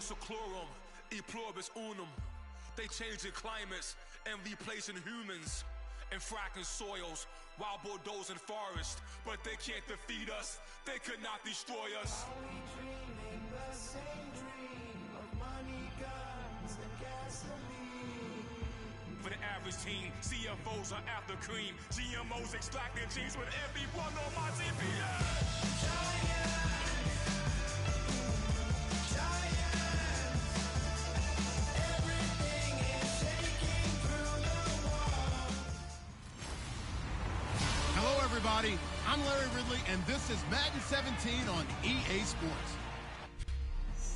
seclorum, e pluribus unum. They changing climates and replacing humans and fracking soils while bulldozing forests. But they can't defeat us. They could not destroy us. Are we dreaming the same dream of money, guns, and gasoline? For the average team, CFOs are after cream. GMOs extracting genes with everyone on my TPS. Hello, everybody. I'm Larry Ridley, and this is Madden 17 on EA Sports.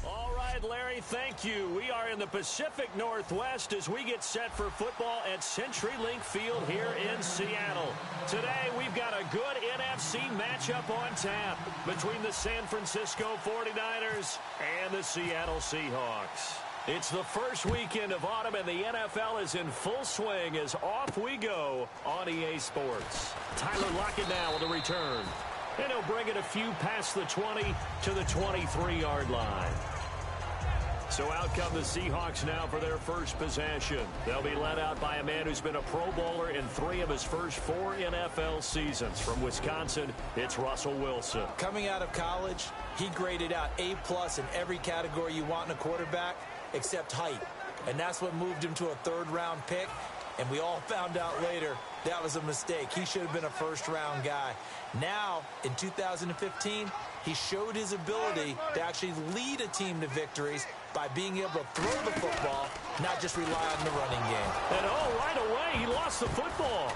All right, Larry, thank you. We are in the Pacific Northwest as we get set for football at CenturyLink Field here in Seattle. Today, we've got a good NFC matchup on tap between the San Francisco 49ers and the Seattle Seahawks. It's the first weekend of autumn, and the NFL is in full swing as off we go on EA Sports. Tyler Lockett now with a return. And he'll bring it a few past the 20 to the 23-yard line. So out come the Seahawks now for their first possession. They'll be led out by a man who's been a Pro Bowler in 3 of his first 4 NFL seasons. From Wisconsin, it's Russell Wilson. Coming out of college, he graded out A+ in every category you want in a quarterback except height. And that's what moved him to a 3rd-round pick. And we all found out later that was a mistake. He should have been a first-round guy. Now, in 2015, he showed his ability to actually lead a team to victories by being able to throw the football, not just rely on the running game. And right away, he lost the football.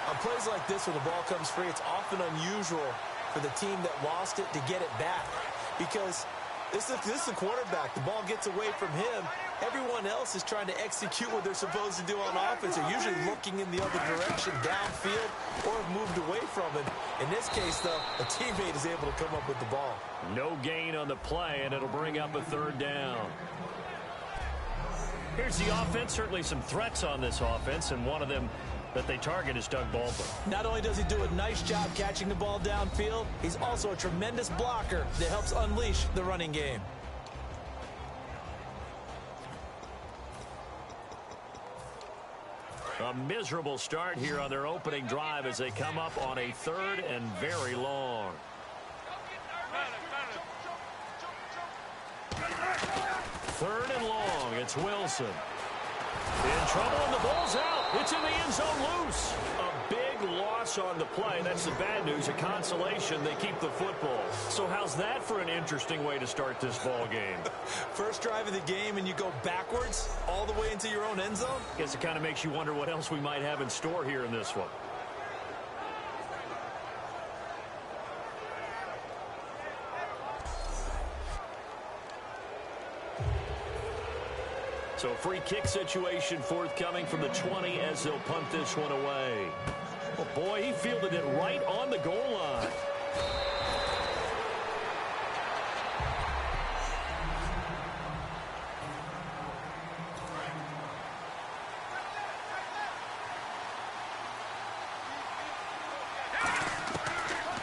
On plays like this, when the ball comes free, it's often unusual for the team that lost it to get it back, because this is the quarterback. The ball gets away from him. Everyone else is trying to execute what they're supposed to do on offense. They're usually looking in the other direction, downfield, or have moved away from it. In this case, though, a teammate is able to come up with the ball. No gain on the play, and it'll bring up a 3rd down. Here's the offense. Certainly some threats on this offense, and one of them that they target is Doug Baldwin. Not only does he do a nice job catching the ball downfield, he's also a tremendous blocker that helps unleash the running game. A miserable start here on their opening drive as they come up on a 3rd and very long. 3rd and long. It's Wilson. In trouble, and the ball's out. It's in the end zone loose. A big loss on the play. That's the bad news. A consolation, they keep the football. So how's that for an interesting way to start this ball game? First drive of the game, and you go backwards all the way into your own end zone? Guess it kind of makes you wonder what else we might have in store here in this one. So free kick situation forthcoming from the 20 as they'll punt this one away. Oh boy, he fielded it right on the goal line.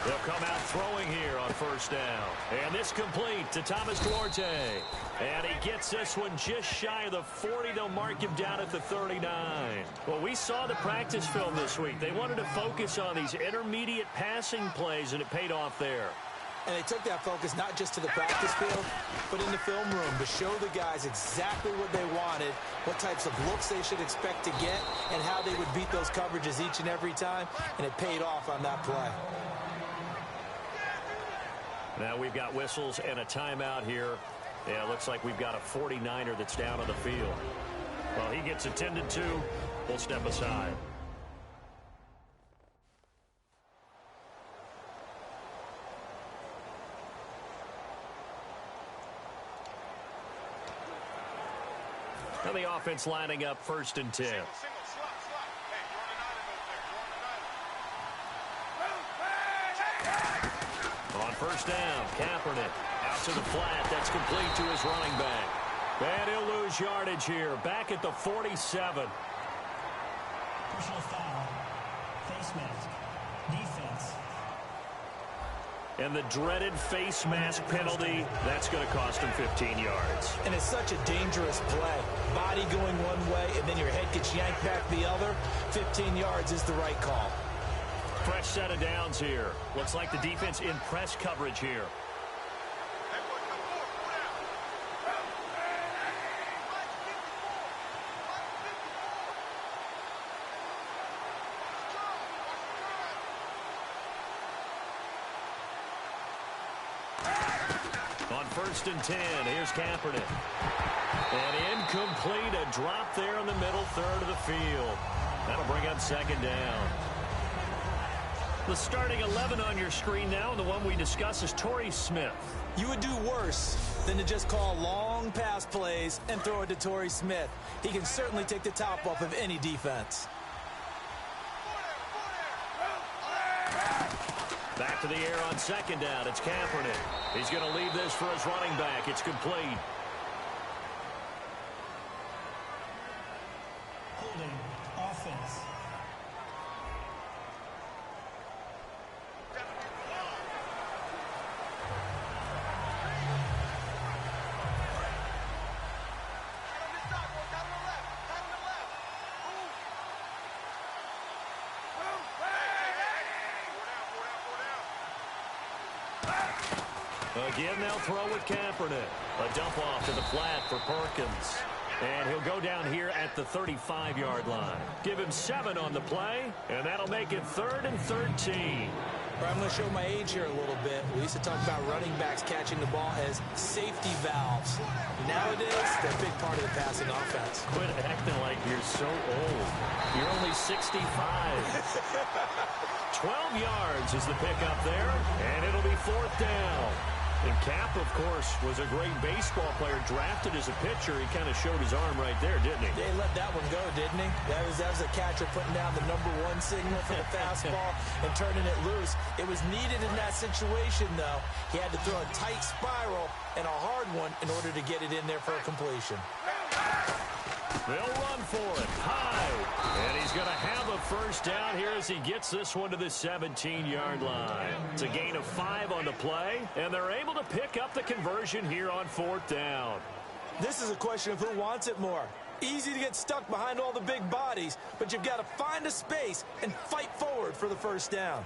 They'll come out throwing here on 1st down. And this complete to Thomas Duarte. And he gets this one just shy of the 40. They'll mark him down at the 39. Well, we saw the practice film this week. They wanted to focus on these intermediate passing plays, and it paid off there. And they took that focus not just to the practice field, but in the film room to show the guys exactly what they wanted, what types of looks they should expect to get, and how they would beat those coverages each and every time, and it paid off on that play. Now we've got whistles and a timeout here. Yeah, it looks like we've got a 49er that's down on the field. Well, he gets attended to. We'll step aside. Now the offense lining up 1st and 10. On 1st down, Kaepernick out to the flat. That's complete to his running back. And he'll lose yardage here. Back at the 47. Personal foul. Face mask. Defense. And the dreaded face mask penalty, that's going to cost him 15 yards. And it's such a dangerous play. Body going one way, and then your head gets yanked back the other. 15 yards is the right call. Fresh set of downs here. Looks like the defense in press coverage here. On 1st and 10, here's Kaepernick. And incomplete, a drop there in the middle third of the field. That'll bring up 2nd down. The starting 11 on your screen now, and the one we discuss is Torrey Smith. You would do worse than to just call long pass plays and throw it to Torrey Smith. He can certainly take the top off of any defense. Back to the air on 2nd down. It's Kaepernick. He's going to leave this for his running back. It's complete. Holding offense. Again, they'll throw with Kaepernick. A dump off to the flat for Perkins. And he'll go down here at the 35-yard line. Give him 7 on the play, and that'll make it 3rd and 13. I'm going to show my age here a little bit. We used to talk about running backs catching the ball as safety valves. Nowadays, they're a big part of the passing offense. Quit acting like you're so old. You're only 65. 12 yards is the pickup there, and it'll be 4th down. And Cap, of course, was a great baseball player, drafted as a pitcher. He kind of showed his arm right there, didn't he? They let that one go, didn't he? That was a catcher putting down the #1 signal for the fastball and turning it loose. It was needed in that situation, though. He had to throw a tight spiral and a hard one in order to get it in there for a completion. They'll run for it. High. And he's going to have a 1st down here as he gets this one to the 17-yard line. It's a gain of 5 on the play, and they're able to pick up the conversion here on 4th down. This is a question of who wants it more. Easy to get stuck behind all the big bodies, but you've got to find a space and fight forward for the 1st down.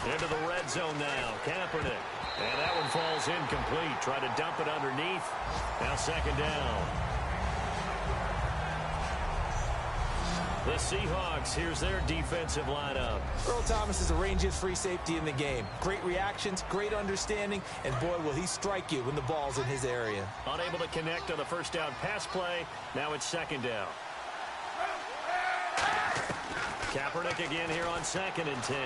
Into the red zone now. Kaepernick. And that one falls incomplete. Try to dump it underneath. Now 2nd down. The Seahawks, here's their defensive lineup. Earl Thomas is the rangiest free safety in the game. Great reactions, great understanding, and boy, will he strike you when the ball's in his area. Unable to connect on the 1st down pass play. Now it's 2nd down. Kaepernick again here on 2nd and 10.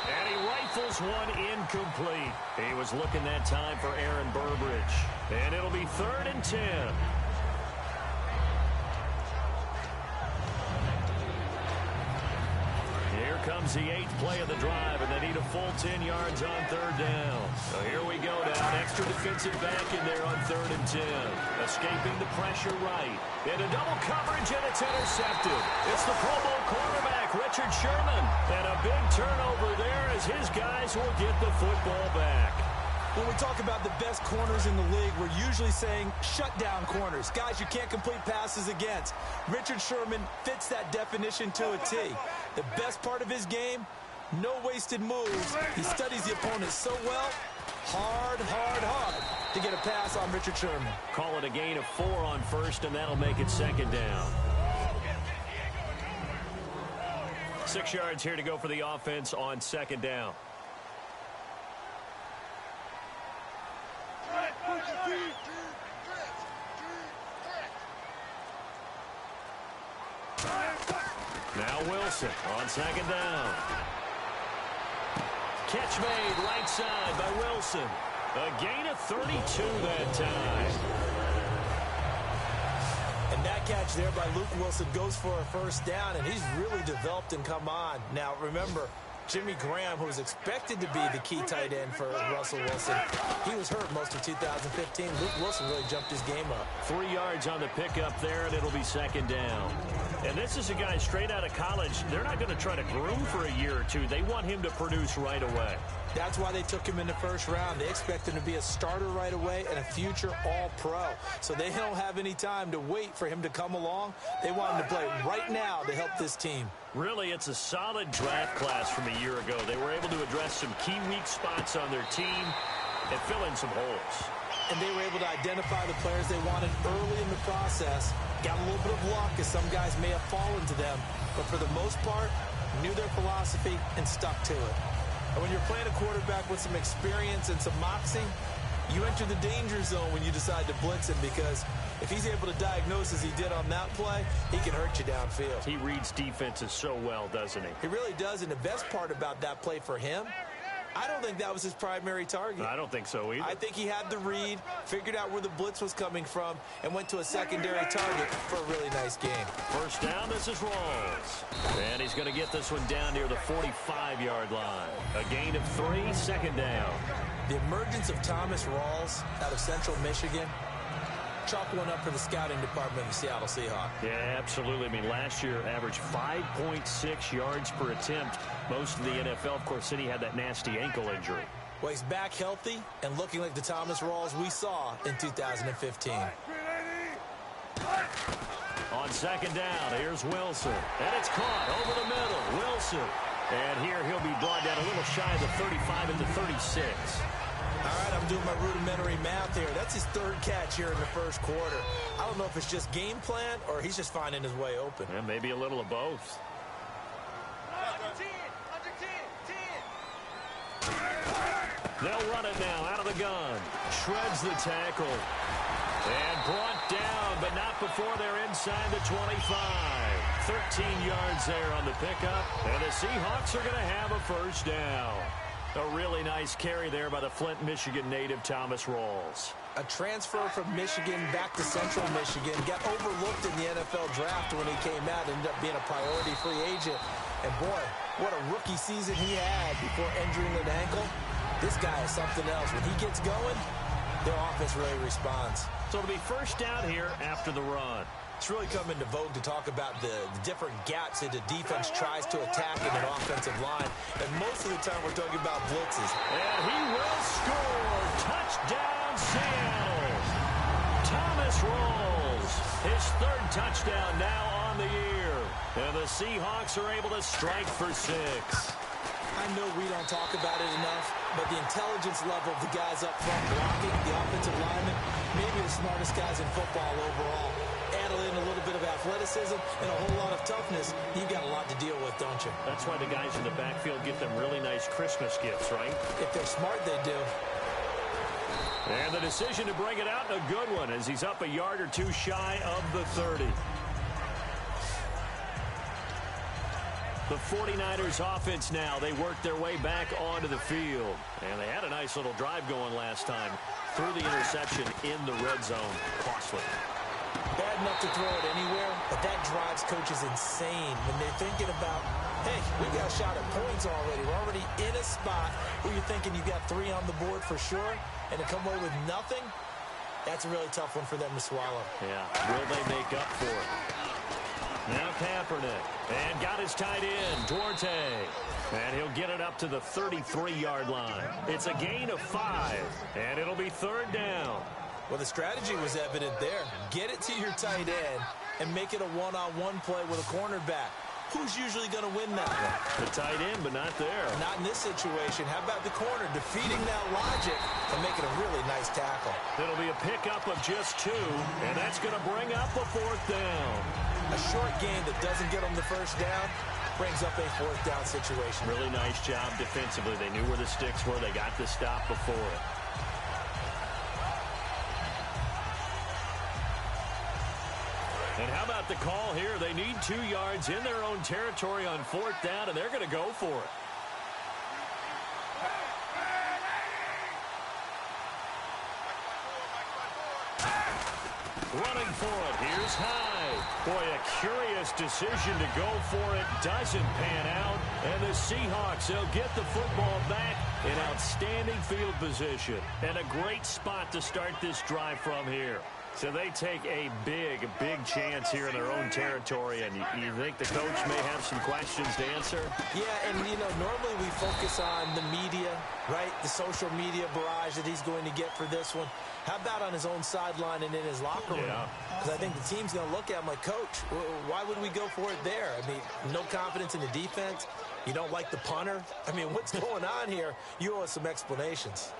And he rifles one incomplete. He was looking that time for Aaron Burbridge. And it'll be 3rd and 10. Here comes the 8th play of the drive, and they need a full 10 yards on 3rd down. So here we go down. Extra defensive back in there on 3rd and 10. Escaping the pressure right. Into double coverage, and it's intercepted. It's the Pro Bowl quarterback, Richard Sherman. And a big turnover there as his guys will get the football back. When we talk about the best corners in the league, we're usually saying shutdown corners, guys you can't complete passes against. Richard Sherman fits that definition to a T. The best part of his game, no wasted moves. He studies the opponent so well, hard to get a pass on Richard Sherman. Call it a gain of 4 on 1st, and that'll make it 2nd down. 6 yards here to go for the offense on 2nd down. Now Wilson on 2nd down. Catch made right side by Wilson. A gain of 32 that time. And that catch there by Luke Wilson goes for a 1st down, and he's really developed and come on. Now, remember, Jimmy Graham, who was expected to be the key tight end for Russell Wilson, he was hurt most of 2015. Luke Wilson really jumped his game up. 3 yards on the pickup there, and it'll be second down. And this is a guy straight out of college. They're not going to try to groom for a year or two. They want him to produce right away. That's why they took him in the first round. They expect him to be a starter right away and a future all-pro. So they don't have any time to wait for him to come along. They want him to play right now to help this team. Really, it's a solid draft class from a year ago. They were able to address some key weak spots on their team and fill in some holes. And they were able to identify the players they wanted early in the process. Got a little bit of luck as some guys may have fallen to them. But for the most part, knew their philosophy and stuck to it. And when you're playing a quarterback with some experience and some moxie, you enter the danger zone when you decide to blitz him, because if he's able to diagnose as he did on that play, he can hurt you downfield. He reads defenses so well, doesn't he? He really does, and the best part about that play for him, I don't think that was his primary target. I don't think so either. I think he had the read, figured out where the blitz was coming from, and went to a secondary target for a really nice game. First down, this is Rawls. And he's going to get this one down near the 45-yard line. A gain of 3, second down. The emergence of Thomas Rawls out of Central Michigan, chalk one up for the scouting department of the Seattle Seahawks. Yeah, absolutely. I mean, last year averaged 5.6 yards per attempt. Most of the NFL, of course, City had that nasty ankle injury. Well, he's back healthy and looking like the Thomas Rawls we saw in 2015. On second down, here's Wilson. And it's caught over the middle. Wilson. And here he'll be brought down a little shy of the 35 and the 36. All right, I'm doing my rudimentary math here. That's his third catch here in the first quarter. I don't know if it's just game plan or he's just finding his way open. Yeah, maybe a little of both. They'll run it now out of the gun. Shreds the tackle. And brought down, but not before they're inside the 25. 13 yards there on the pickup. And the Seahawks are going to have a first down. A really nice carry there by the Flint, Michigan native Thomas Rawls. A transfer from Michigan back to Central Michigan. Got overlooked in the NFL draft when he came out. Ended up being a priority free agent. And boy, what a rookie season he had before injuring an ankle. This guy is something else. When he gets going, their offense really responds. So it'll be first down here after the run. It's really come into vogue to talk about the different gaps that the defense tries to attack in an offensive line. And most of the time we're talking about blitzes. And he will score. Touchdown, Seattle. Thomas Rawls. His third touchdown now on the year. And the Seahawks are able to strike for 6. I know we don't talk about it enough, but the intelligence level of the guys up front blocking, the offensive linemen, maybe the smartest guys in football overall. Add in a little bit of athleticism and a whole lot of toughness, you've got a lot to deal with, don't you? That's why the guys in the backfield get them really nice Christmas gifts, right? If they're smart, they do. And the decision to bring it out, a good one, as he's up a yard or two shy of the 30. The 49ers offense now, they work their way back onto the field. And they had a nice little drive going last time. Through the interception in the red zone. Costly. Bad enough to throw it anywhere, but that drives coaches insane when they're thinking about, hey, we got a shot at points already. We're already in a spot where you're thinking you got 3 on the board for sure, and to come away with nothing, that's a really tough one for them to swallow. Yeah, will they make up for it? Now Kaepernick, and got his tight end, Duarte. And he'll get it up to the 33-yard line. It's a gain of 5, and it'll be third down. Well, the strategy was evident there. Get it to your tight end and make it a one-on-one play with a cornerback. Who's usually going to win that one? The tight end, but not there. Not in this situation. How about the corner defeating that logic and making a really nice tackle? It'll be a pickup of just 2, and that's going to bring up a 4th down. A short gain that doesn't get them the first down brings up a 4th down situation. Really nice job defensively. They knew where the sticks were. They got the stop before it. And how about the call here? They need 2 yards in their own territory on 4th down, and they're going to go for it. Running for it. Here's Hyde. Boy, a curious decision to go for it. Doesn't pan out. And the Seahawks, they'll get the football back in outstanding field position. And a great spot to start this drive from here. So they take a big chance here in their own territory, and you think the coach may have some questions to answer? Yeah, and, normally we focus on the media, right? The social media barrage that he's going to get for this one. How about on his own sideline and in his locker room? Because I think the team's going to look at him like, Coach, why would we go for it there? I mean, no confidence in the defense. You don't like the punter? I mean, what's going on here? You owe us some explanations.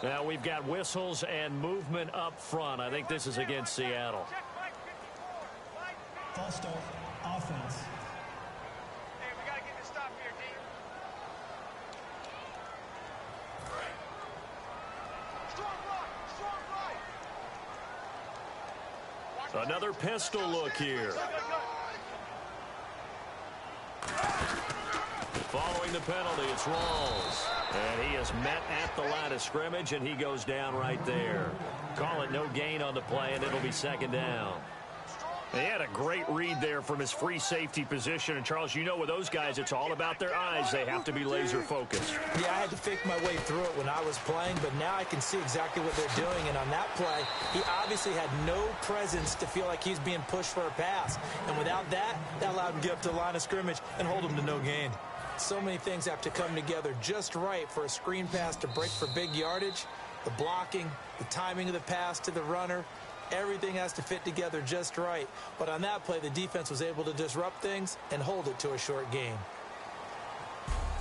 Now we've got whistles and movement up front. I think this is against Seattle. False start, offense. Hey, we got to get this stop here, D. Strong right. Another pistol look here. Following the penalty, it's Rawls. And he is met at the line of scrimmage, and he goes down right there. Call it no gain on the play, and it'll be second down. He had a great read there from his free safety position. And, Charles, you know with those guys, it's all about their eyes. They have to be laser-focused. Yeah, I had to fake my way through it when I was playing, but now I can see exactly what they're doing. And on that play, he obviously had no presence to feel like he's being pushed for a pass. And without that, that allowed him to get up to the line of scrimmage and hold him to no gain. So many things have to come together just right for a screen pass to break for big yardage. The blocking, the timing of the pass to the runner, everything has to fit together just right. But on that play, the defense was able to disrupt things and hold it to a short game.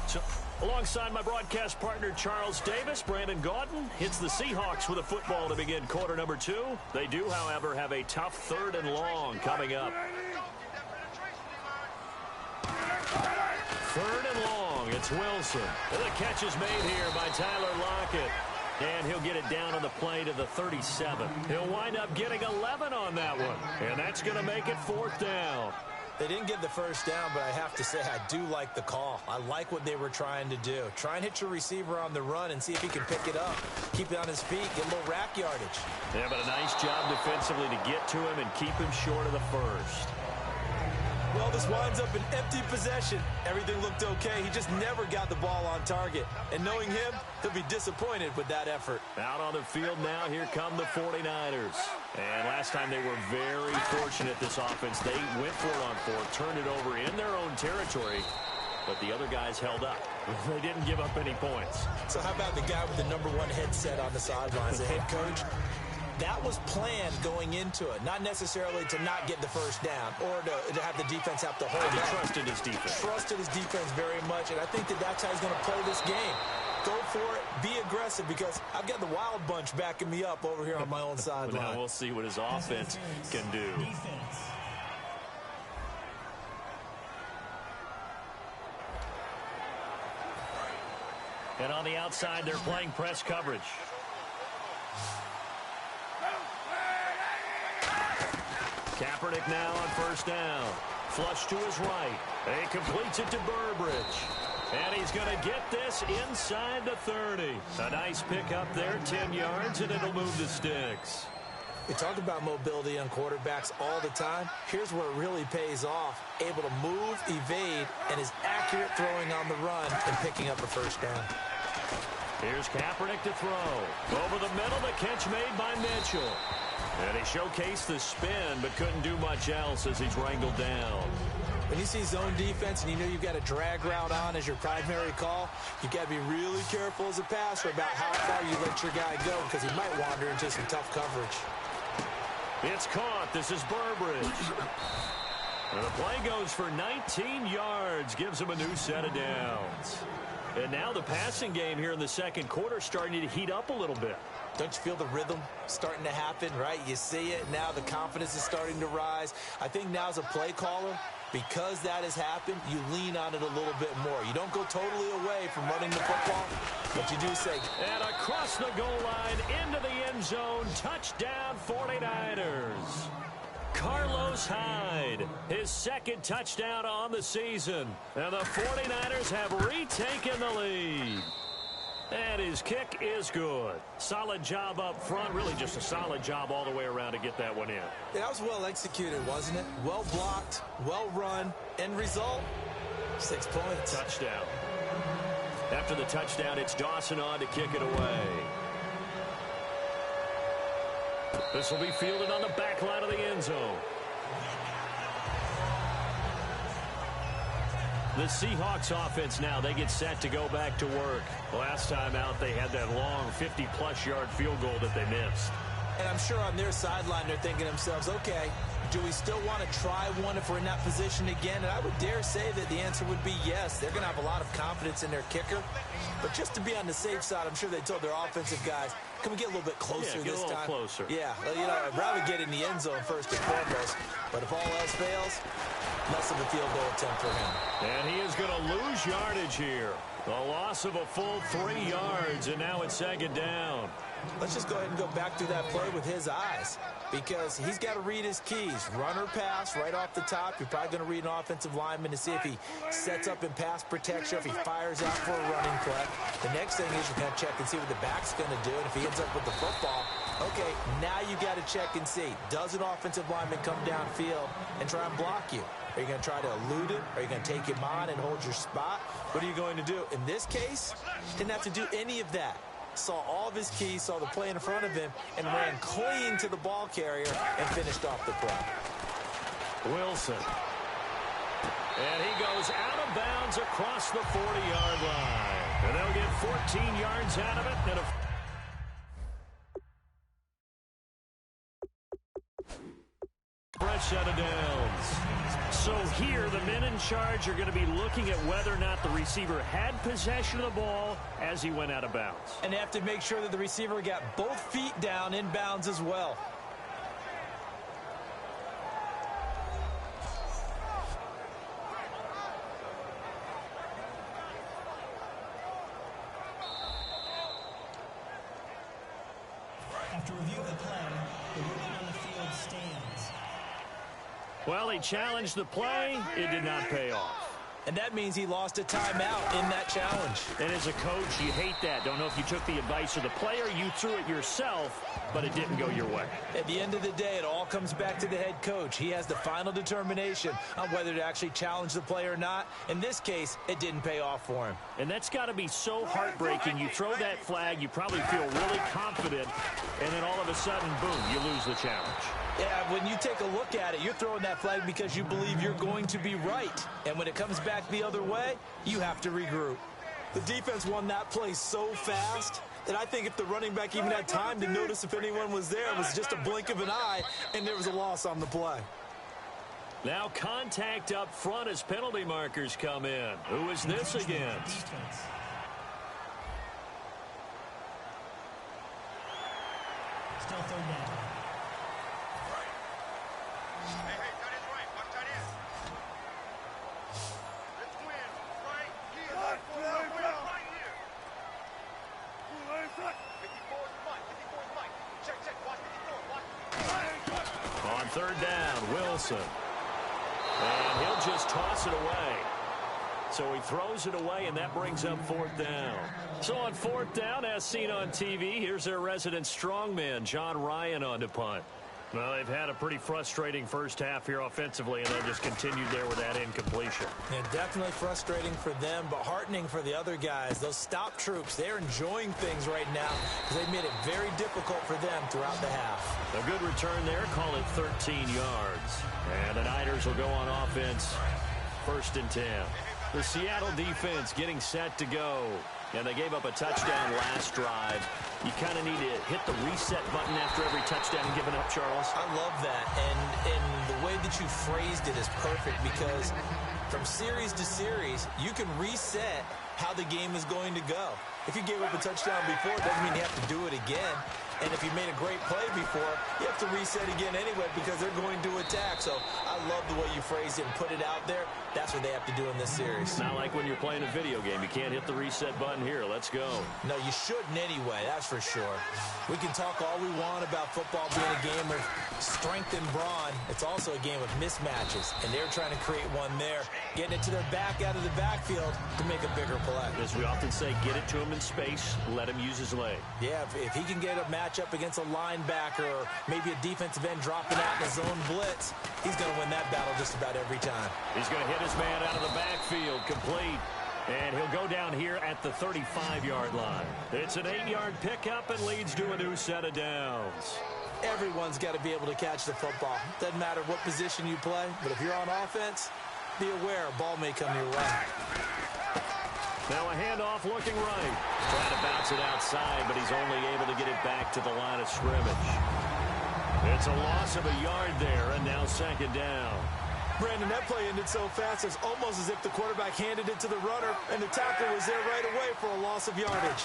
So, alongside my broadcast partner, Charles Davis, Brandon Gaudin hits the Seahawks with a football to begin quarter number 2. They do, however, have a tough 3rd and long coming up. 3rd and long, it's Wilson. And the catch is made here by Tyler Lockett. And he'll get it down on the play to the 37. He'll wind up getting 11 on that one. And that's going to make it 4th down. They didn't get the first down, but I have to say I do like the call. I like what they were trying to do. Try and hit your receiver on the run and see if he can pick it up. Keep it on his feet, get a little rack yardage. Yeah, but a nice job defensively to get to him and keep him short of the first. Well, this winds up an empty possession. Everything looked okay. He just never got the ball on target. And knowing him, he'll be disappointed with that effort. Out on the field now, here come the 49ers. And last time they were very fortunate, this offense. They went for it on 4th, turned it over in their own territory, but the other guys held up. They didn't give up any points. So how about the guy with the number 1 headset on the sidelines, the head coach? That was planned going into it, not necessarily to not get the first down or to have the defense have to hold He back. trusted his defense. Trusted his defense very much, and I think that's how he's going to play this game. Go for it, be aggressive, because I've got the wild bunch backing me up over here on my own sideline. Now we'll see what his offense can do. Defense. And on the outside, they're playing press coverage. Kaepernick now on 1st down. Flush to his right. He completes it to Burbridge. And he's going to get this inside the 30. A nice pickup there, 10 yards, and it'll move the sticks. We talk about mobility on quarterbacks all the time. Here's where it really pays off. Able to move, evade, and is accurate throwing on the run and picking up a first down. Here's Kaepernick to throw. Over the middle, the catch made by Mitchell. And he showcased the spin, but couldn't do much else as he's wrangled down. When you see zone defense and you know you've got a drag route on as your primary call, you've got to be really careful as a passer about how far you let your guy go, because he might wander into some tough coverage. It's caught. This is Burbridge. And the play goes for 19 yards, gives him a new set of downs. And now the passing game here in the second quarter starting to heat up a little bit. Don't you feel the rhythm starting to happen, right? You see it now. The confidence is starting to rise. I think now as a play caller, because that has happened, you lean on it a little bit more. You don't go totally away from running the football, But you do say. And across the goal line, into the end zone, touchdown 49ers. Carlos Hyde, his second touchdown on the season. And the 49ers have retaken the lead. And his kick is good. Solid job up front. Really just a solid job all the way around to get that one in. Yeah, that was well executed, wasn't it? Well blocked, well run. End result, 6 points. Touchdown. After the touchdown, it's Dawson on to kick it away. This will be fielded on the back line of the end zone. The Seahawks offense now, they get set to go back to work. Last time out, they had that long 50-plus yard field goal that they missed. And I'm sure on their sideline, they're thinking to themselves, okay, do we still want to try one if we're in that position again? And I would dare say that the answer would be yes. They're going to have a lot of confidence in their kicker. But just to be on the safe side, I'm sure they told their offensive guys, can we get a little bit closer this time? Get a little closer. Yeah, well, you know, I'd rather get in the end zone first and foremost. But if all else fails, less of a field goal attempt for him. And he is going to lose yardage here. A loss of a full 3 yards, and now it's second down. Let's just go ahead and go back through that play with his eyes, because he's got to read his keys. Run or pass right off the top. You're probably going to read an offensive lineman to see if he sets up in pass protection, if he fires out for a running play. The next thing is you're going to check and see what the back's going to do, and if he ends up with the football, okay, now you got to check and see. Does an offensive lineman come downfield and try and block you? Are you going to try to elude him? Are you going to take him on and hold your spot? What are you going to do? In this case, didn't have to do any of that. Saw all of his keys, saw the play in front of him, and ran clean to the ball carrier and finished off the play. Wilson. And he goes out of bounds across the 40-yard line. And they'll get 14 yards out of it. And a fresh set of downs. So here, the men in charge are going to be looking at whether or not the receiver had possession of the ball as he went out of bounds. And they have to make sure that the receiver got both feet down in bounds as well. After review of the play, the ruling on the field stands. Well, he challenged the play. It did not pay off. And that means he lost a timeout in that challenge. And as a coach, you hate that. Don't know if you took the advice of the player, you threw it yourself, but it didn't go your way. At the end of the day, it all comes back to the head coach. He has the final determination on whether to actually challenge the play or not. In this case, it didn't pay off for him. And that's got to be so heartbreaking. You throw that flag, you probably feel really confident, and then all of a sudden, boom, you lose the challenge. Yeah, when you take a look at it, you're throwing that flag because you believe you're going to be right. And when it comes back the other way, you have to regroup. The defense won that play so fast that I think if the running back even had time to notice if anyone was there, it was just a blink of an eye, and there was a loss on the play. Now contact up front as penalty markers come in. Who is this against? Still third down. On third down, Wilson. And he'll just toss it away. So he throws it away, and that brings up fourth down. So on fourth down, as seen on TV, here's their resident strongman, John Ryan, on to punt. Well, they've had a pretty frustrating first half here offensively, and they just continued there with that incompletion. Yeah, definitely frustrating for them, but heartening for the other guys. Those stop troops, they're enjoying things right now because they've made it very difficult for them throughout the half. A good return there, call it 13 yards. And the Niners will go on offense, 1st and 10. The Seattle defense getting set to go. And they gave up a touchdown last drive. You kind of need to hit the reset button after every touchdown given up, Charles. I love that. And the way that you phrased it is perfect because from series to series, you can reset how the game is going to go. If you gave up a touchdown before, it doesn't mean you have to do it again. And if you made a great play before, you have to reset again anyway because they're going to attack. So I love the way you phrased it and put it out there. That's what they have to do in this series. Not like when you're playing a video game. You can't hit the reset button here. Let's go. No, you shouldn't anyway, that's for sure. We can talk all we want about football being a game of strength and brawn. It's also a game of mismatches, and they're trying to create one there, getting it to their back out of the backfield to make a bigger play. As we often say, get it to him in space, let him use his leg. Yeah, if he can get a matchup against a linebacker or maybe a defensive end dropping out in a zone blitz, he's going to win that battle just about every time. He's going to hit his man out of the backfield, complete. And he'll go down here at the 35-yard line. It's an 8-yard pickup and leads to a new set of downs. Everyone's got to be able to catch the football. Doesn't matter what position you play, but if you're on offense, be aware a ball may come your way. Now a handoff looking right. Trying to bounce it outside, but he's only able to get it back to the line of scrimmage. It's a loss of a yard there, and now second down. Brandon, that play ended so fast, it's almost as if the quarterback handed it to the runner, and the tackle was there right away for a loss of yardage.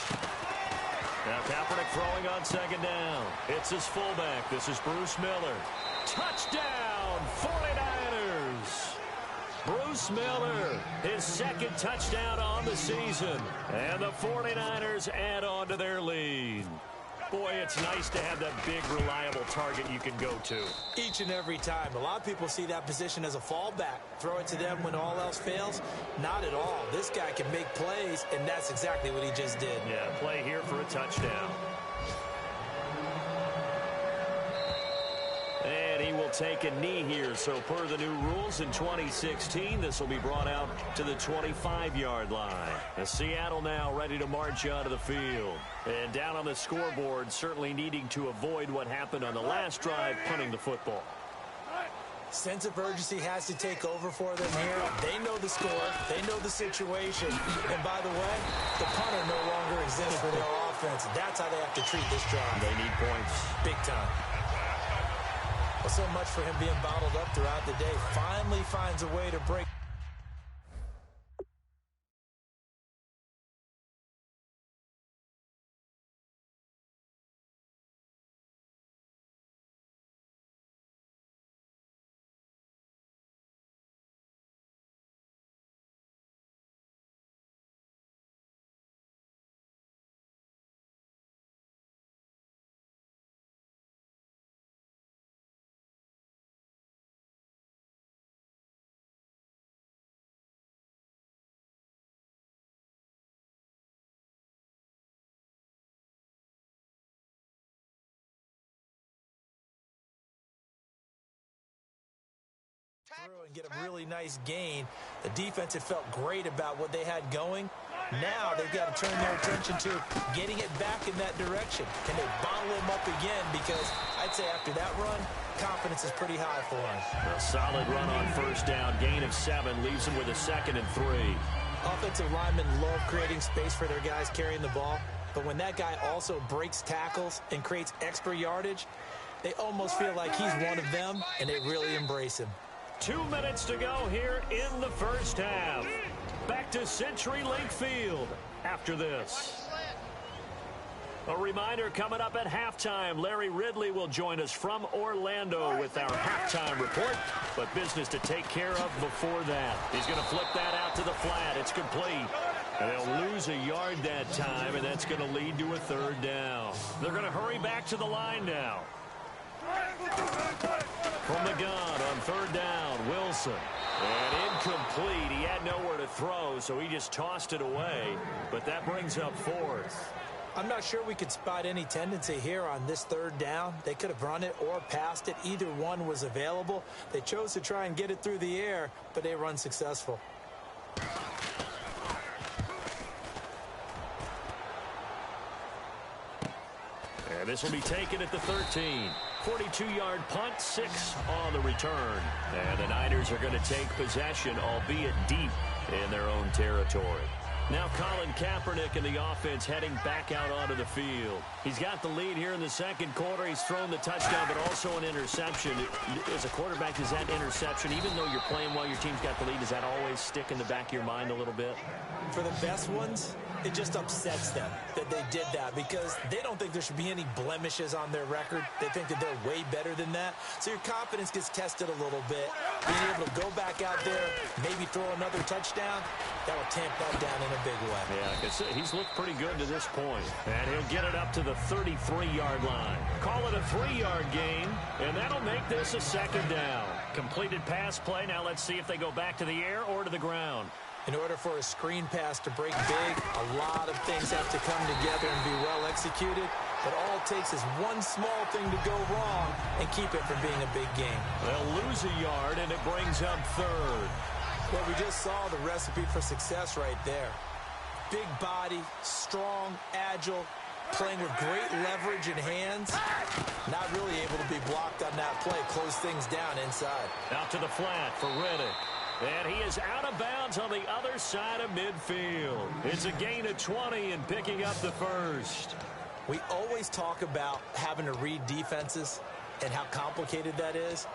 Now Kaepernick throwing on second down. It's his fullback. This is Bruce Miller. Touchdown, 49ers! Bruce Miller, his second touchdown on the season. And the 49ers add on to their lead. Boy, it's nice to have that big, reliable target you can go to. Each and every time. A lot of people see that position as a fallback. Throw it to them when all else fails. Not at all. This guy can make plays, and that's exactly what he just did. Yeah, play here for a touchdown. And he will take a knee here. So per the new rules in 2016, this will be brought out to the 25-yard line. As Seattle now ready to march onto the field. And down on the scoreboard, certainly needing to avoid what happened on the last drive, punting the football. Sense of urgency has to take over for them here. They know the score. They know the situation. And by the way, the punter no longer exists for their offense. That's how they have to treat this drive. They need points. Big time. Well, so much for him being bottled up throughout the day. Finally finds a way to break. Through and get a really nice gain. The defense had felt great about what they had going. Now they've got to turn their attention to getting it back in that direction. Can they bottle him up again? Because I'd say after that run, confidence is pretty high for him. A solid run on first down. Gain of 7 leaves him with a 2nd and 3. Offensive linemen love creating space for their guys carrying the ball. But when that guy also breaks tackles and creates extra yardage, they almost feel like he's one of them, and they really embrace him. 2 minutes to go here in the first half. Back to CenturyLink Field after this. A reminder coming up at halftime. Larry Ridley will join us from Orlando with our halftime report. But business to take care of before that. He's going to flip that out to the flat. It's complete. And they'll lose a yard that time, and that's going to lead to a 3rd down. They're going to hurry back to the line now. From the gun on 3rd down, Wilson. And incomplete. He had nowhere to throw, so he just tossed it away. But that brings up 4th. I'm not sure we could spot any tendency here on this 3rd down. They could have run it or passed it. Either one was available. They chose to try and get it through the air, but they were unsuccessful. And this will be taken at the 13. 42-yard punt, 6 on the return. And the Niners are going to take possession, albeit deep in their own territory. Now Colin Kaepernick and the offense heading back out onto the field. He's got the lead here in the second quarter. He's thrown the touchdown, but also an interception. As a quarterback, does that interception, even though you're playing while your team's got the lead, does that always stick in the back of your mind a little bit? For the best ones, it just upsets them that they did that because they don't think there should be any blemishes on their record. They think that they're way better than that. So your confidence gets tested a little bit. Being able to go back out there, maybe throw another touchdown, that will tamp that down in a big way. Yeah, like I said, he's looked pretty good to this point. And he'll get it up to the 33-yard line. Call it a 3-yard gain, and that'll make this a second down. Completed pass play. Now let's see if they go back to the air or to the ground. In order for a screen pass to break big, a lot of things have to come together and be well executed. But all it takes is one small thing to go wrong and keep it from being a big game. They'll lose a yard, and it brings up third. Well, we just saw the recipe for success right there. Big body, strong, agile, playing with great leverage in hands. Not really able to be blocked on that play. Close things down inside. Out to the flat for Riddick. And he is out of bounds on the other side of midfield. It's a gain of 20 and picking up the first. We always talk about having to read defenses and how complicated that is.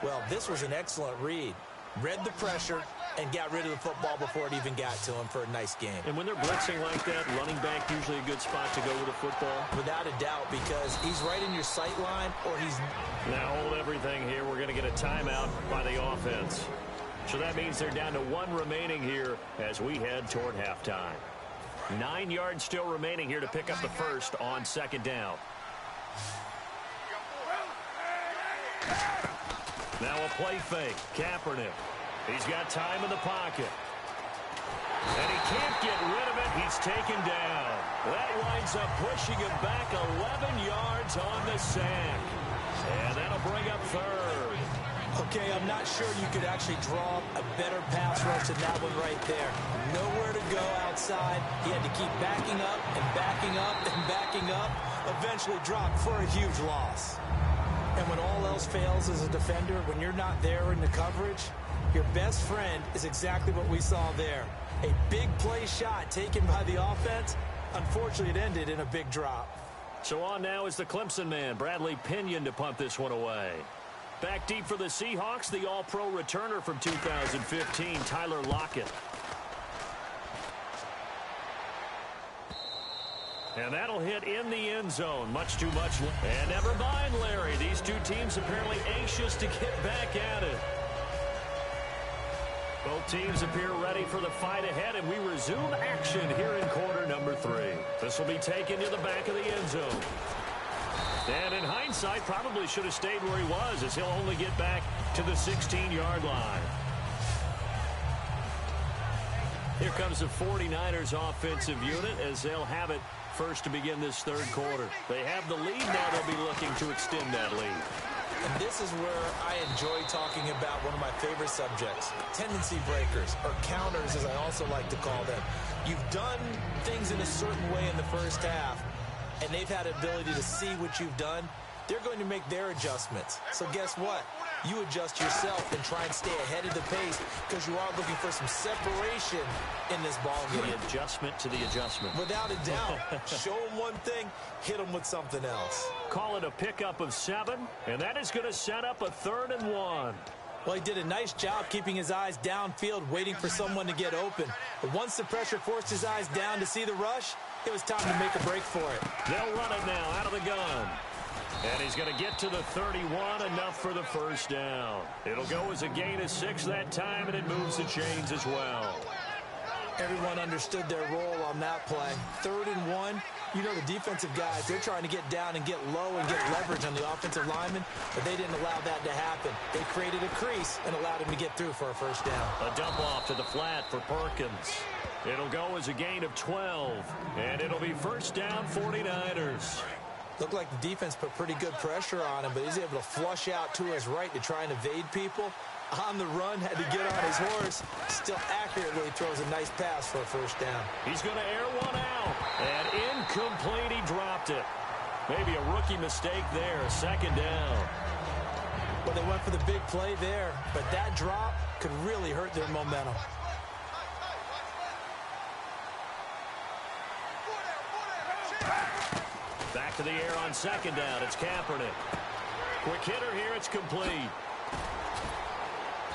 Well, this was an excellent read. Read the pressure and got rid of the football before it even got to him for a nice game. And when they're blitzing like that, running back usually a good spot to go with a football? Without a doubt, because he's right in your sight line or he's... Now hold everything here. We're going to get a timeout by the offense. So that means they're down to 1 remaining here as we head toward halftime. 9 yards still remaining here to pick up the first on second down. Now a play fake. Kaepernick. He's got time in the pocket. And he can't get rid of it. He's taken down. That winds up pushing him back 11 yards on the sack. And that'll bring up third. Okay, I'm not sure you could actually draw a better pass rush than that one right there. Nowhere to go outside. He had to keep backing up and backing up and backing up. Eventually dropped for a huge loss. And when all else fails as a defender, when you're not there in the coverage, your best friend is exactly what we saw there. A big play shot taken by the offense. Unfortunately, it ended in a big drop. So on now is the Clemson man, Bradley Pinion, to punt this one away. Back deep for the Seahawks, the all-pro returner from 2015, Tyler Lockett. And that'll hit in the end zone. Much too much. And never mind, Larry. These two teams apparently anxious to get back at it. Both teams appear ready for the fight ahead, and we resume action here in quarter number 3. This will be taken to the back of the end zone. And in hindsight, probably should have stayed where he was, as he'll only get back to the 16-yard line. Here comes the 49ers offensive unit as they'll have it first to begin this third quarter. They have the lead now. They'll be looking to extend that lead. And this is where I enjoy talking about one of my favorite subjects, tendency breakers, or counters as I also like to call them. You've done things in a certain way in the first half, and they've had the ability to see what you've done. They're going to make their adjustments. So guess what? You adjust yourself and try and stay ahead of the pace because you are looking for some separation in this ball game. The adjustment to the adjustment. Without a doubt. Show them one thing, hit them with something else. Call it a pickup of 7, and that is going to set up a 3rd and 1. Well, he did a nice job keeping his eyes downfield, waiting for someone to get open. But once the pressure forced his eyes down to see the rush, it was time to make a break for it. They'll run it now out of the gun. And he's going to get to the 31, enough for the first down. It'll go as a gain of 6 that time, and it moves the chains as well. Everyone understood their role on that play. 3rd and 1. You know the defensive guys, they're trying to get down and get low and get leverage on the offensive lineman, but they didn't allow that to happen. They created a crease and allowed him to get through for a first down. A dump off to the flat for Perkins. It'll go as a gain of 12, and it'll be first down 49ers. Looked like the defense put pretty good pressure on him, but he's able to flush out to his right to try and evade people. On the run, had to get on his horse. Still accurately throws a nice pass for a first down. He's going to air one out. And incomplete, he dropped it. Maybe a rookie mistake there, 2nd down. Well, they went for the big play there, but that drop could really hurt their momentum. to the air on second down. It's Kaepernick. Quick hitter here. It's complete.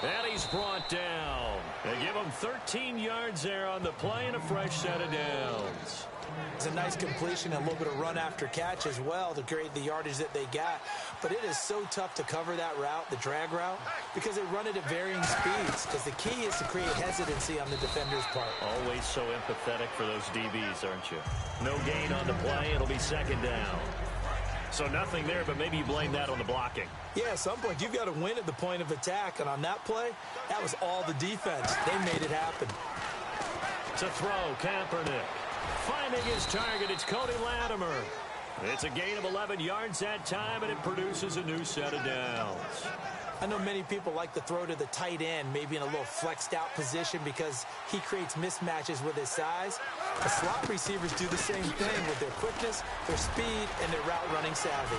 And he's brought down. They give him 13 yards there on the play and a fresh set of downs. It's a nice completion, a little bit of run after catch as well to create the yardage that they got. But it is so tough to cover that route, the drag route, because they run it at varying speeds. Because the key is to create hesitancy on the defender's part. Always so empathetic for those DBs, aren't you? No gain on the play. It'll be second down. So nothing there, but maybe you blame that on the blocking. Yeah, at some point, you've got to win at the point of attack. And on that play, that was all the defense. They made it happen. To throw, Kaepernick. Finding his target, it's Cody Latimer. It's a gain of 11 yards that time, and it produces a new set of downs. I know many people like to throw to the tight end, maybe in a little flexed out position because he creates mismatches with his size. The slot receivers do the same thing with their quickness, their speed, and their route running savvy.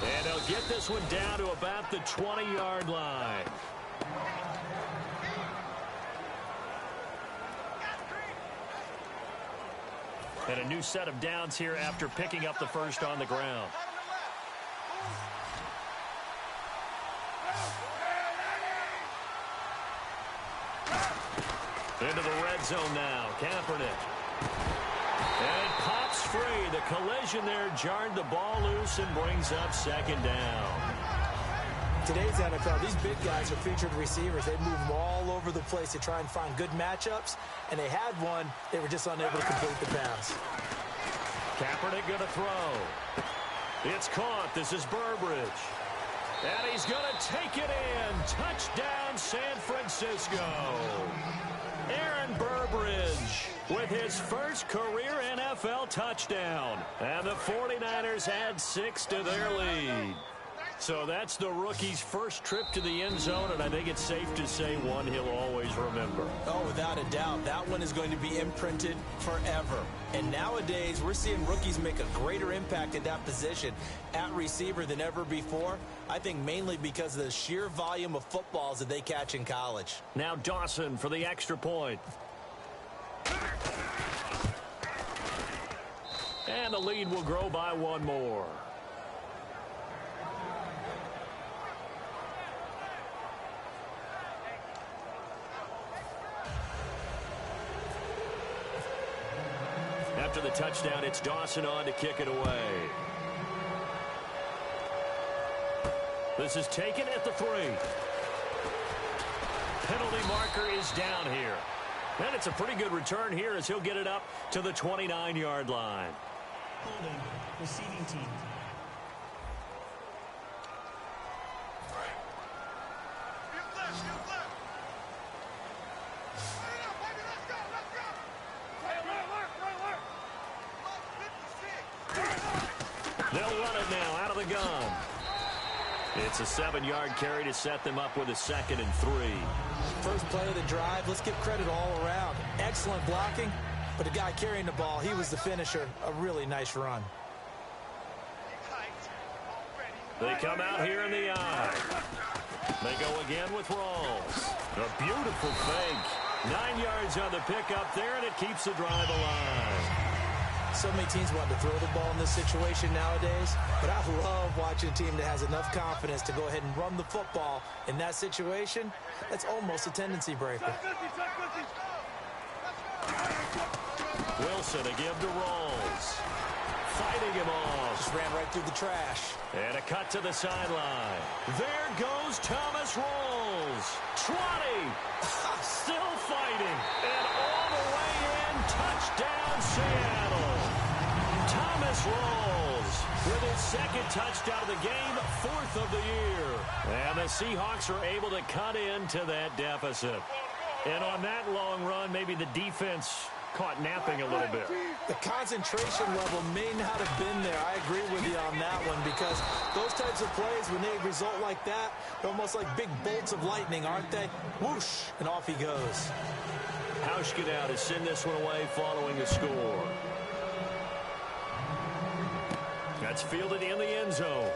And they'll get this one down to about the 20-yard line. And a new set of downs here after picking up the first on the ground. Into the red zone now, Kaepernick. And it pops free. The collision there jarred the ball loose and brings up second down. Today's NFL, these big guys are featured receivers. They move them all over the place to try and find good matchups, and they had one. They were just unable to complete the pass. Kaepernick going to throw. It's caught. This is Burbridge. And he's going to take it in. Touchdown, San Francisco. Aaron Burbridge with his first career NFL touchdown. And the 49ers add 6 to their lead. So that's the rookie's first trip to the end zone, and I think it's safe to say one he'll always remember. Oh, without a doubt. That one is going to be imprinted forever. And nowadays, we're seeing rookies make a greater impact at that position at receiver than ever before. I think mainly because of the sheer volume of footballs that they catch in college. Now Dawson for the extra point. And the lead will grow by one more. After the touchdown, it's Dawson on to kick it away. This is taken at the 3. Penalty marker is down here. And it's a pretty good return here as he'll get it up to the 29-yard line. Holding, receiving team. They'll run it now out of the gun. It's a 7-yard carry to set them up with a 2nd and 3. First play of the drive, let's give credit all around. Excellent blocking, but the guy carrying the ball, he was the finisher. A really nice run. They come out here in the eye. They go again with Rawls. A beautiful fake. 9 yards on the pickup there, and it keeps the drive alive. So many teams want to throw the ball in this situation nowadays, but I love watching a team that has enough confidence to go ahead and run the football in that situation. That's almost a tendency breaker. Wilson to give to Rawls. Fighting him off. Just ran right through the trash. And a cut to the sideline. There goes Thomas Rawls. 20. Still fighting. And all the way in. Touchdown, Seattle. Thomas Rawls with his 2nd touchdown of the game, 4th of the year. And the Seahawks are able to cut into that deficit. And on that long run, maybe the defense caught napping a little bit. The concentration level may not have been there. I agree with you on that one because those types of plays, when they result like that, they're almost like big bolts of lightning, aren't they? Whoosh, and off he goes. Hauschka to send this one away following the score. That's fielded in the end zone.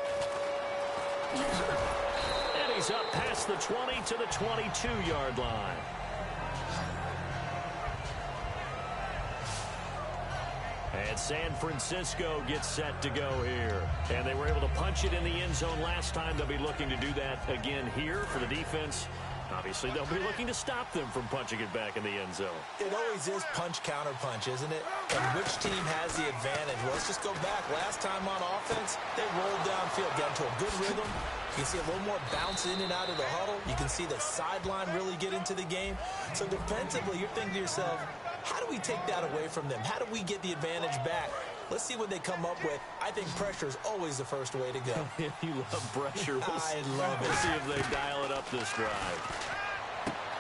And he's up past the 20 to the 22-yard line. And San Francisco gets set to go here. And they were able to punch it in the end zone last time. They'll be looking to do that again here for the defense. Obviously, they'll be looking to stop them from punching it back in the end zone. It always is punch-counter-punch, isn't it? And which team has the advantage? Well, let's just go back. Last time on offense, they rolled downfield, got into a good rhythm. You can see a little more bounce in and out of the huddle. You can see the sideline really get into the game. So defensively, you're thinking to yourself, how do we take that away from them? How do we get the advantage back? Let's see what they come up with. I think pressure is always the first way to go. You love pressure. I love it. We'll see if they dial it up this drive.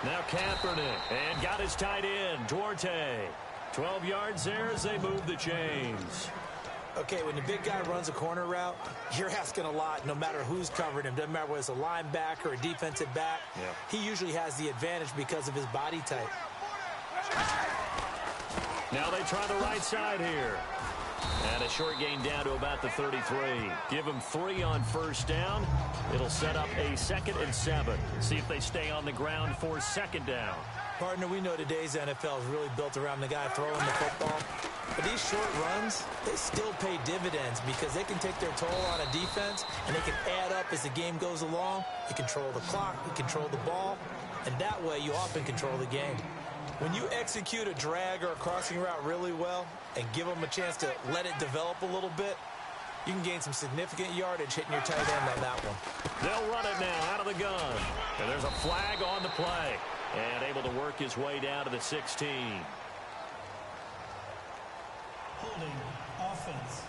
Now Kaepernick, and got his tight end, Duarte. 12 yards there as they move the chains. Okay, when the big guy runs a corner route, you're asking a lot no matter who's covering him. Doesn't matter whether it's a linebacker or a defensive back. Yeah. He usually has the advantage because of his body type. Now they try the right side here. And a short gain down to about the 33. Give them 3 on first down. It'll set up a 2nd and 7. See if they stay on the ground for 2nd down. Partner, we know today's NFL is really built around the guy throwing the football. But these short runs, they still pay dividends because they can take their toll on a defense and they can add up as the game goes along. You control the clock, you control the ball, and that way you often control the game. When you execute a drag or a crossing route really well and give them a chance to let it develop a little bit, you can gain some significant yardage hitting your tight end on that one. They'll run it now out of the gun. And there's a flag on the play. And able to work his way down to the 16. Holding offense.